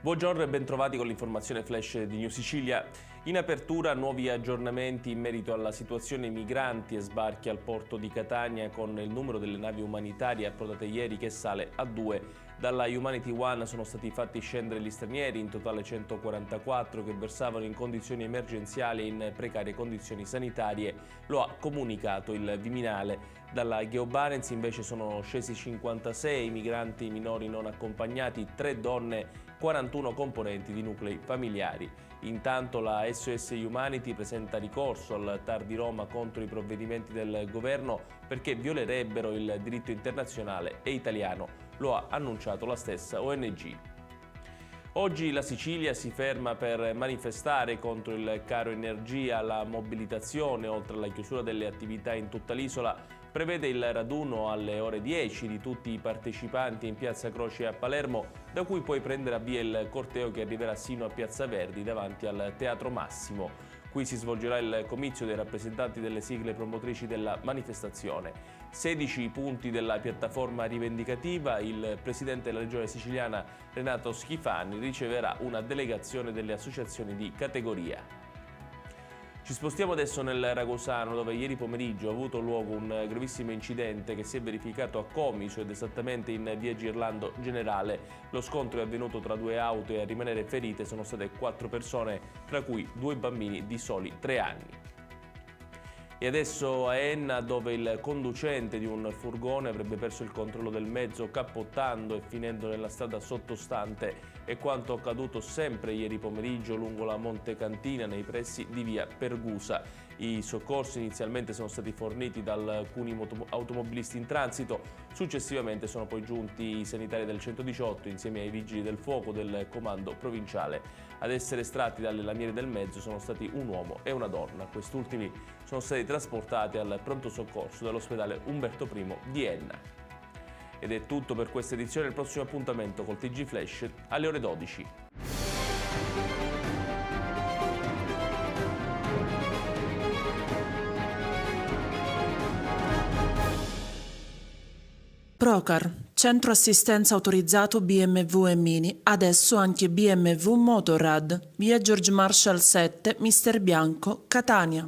Buongiorno e bentrovati con l'informazione flash di New Sicilia. In apertura nuovi aggiornamenti in merito alla situazione migranti e sbarchi al porto di Catania, con il numero delle navi umanitarie approdate ieri che sale a 2. Dalla Humanity One sono stati fatti scendere gli stranieri, in totale 144, che versavano in condizioni emergenziali e in precarie condizioni sanitarie, lo ha comunicato il Viminale. Dalla GeoBarents invece sono scesi 56 migranti minori non accompagnati, 3 donne, 41 componenti di nuclei familiari. Intanto la SOS Humanity presenta ricorso al TAR di Roma contro i provvedimenti del governo perché violerebbero il diritto internazionale e italiano, lo ha annunciato la stessa ONG. Oggi la Sicilia si ferma per manifestare contro il caro energia. La mobilitazione, oltre alla chiusura delle attività in tutta l'isola, prevede il raduno alle ore 10 di tutti i partecipanti in Piazza Croce a Palermo, da cui poi prenderà via il corteo che arriverà sino a Piazza Verdi davanti al Teatro Massimo. Qui si svolgerà il comizio dei rappresentanti delle sigle promotrici della manifestazione. 16 punti della piattaforma rivendicativa. Il presidente della regione siciliana Renato Schifani riceverà una delegazione delle associazioni di categoria. Ci spostiamo adesso nel Ragusano, dove ieri pomeriggio ha avuto luogo un gravissimo incidente che si è verificato a Comiso ed esattamente in via Girlando Generale. Lo scontro è avvenuto tra 2 auto e a rimanere ferite sono state 4 persone, tra cui 2 bambini di soli 3 anni. E adesso a Enna, dove il conducente di un furgone avrebbe perso il controllo del mezzo cappottando e finendo nella strada sottostante. È quanto accaduto sempre ieri pomeriggio lungo la Montecantina nei pressi di via Pergusa. I soccorsi inizialmente sono stati forniti da alcuni automobilisti in transito, successivamente sono poi giunti i sanitari del 118 insieme ai vigili del fuoco del comando provinciale. Ad essere estratti dalle lamiere del mezzo sono stati un uomo e una donna. Quest'ultimi sono stati trasportati al pronto soccorso dell'ospedale Umberto I di Enna. Ed è tutto per questa edizione. Il prossimo appuntamento col TG Flash alle ore 12. Procar, centro assistenza autorizzato BMW e Mini, adesso anche BMW Motorrad, via George Marshall 7, Mister Bianco, Catania.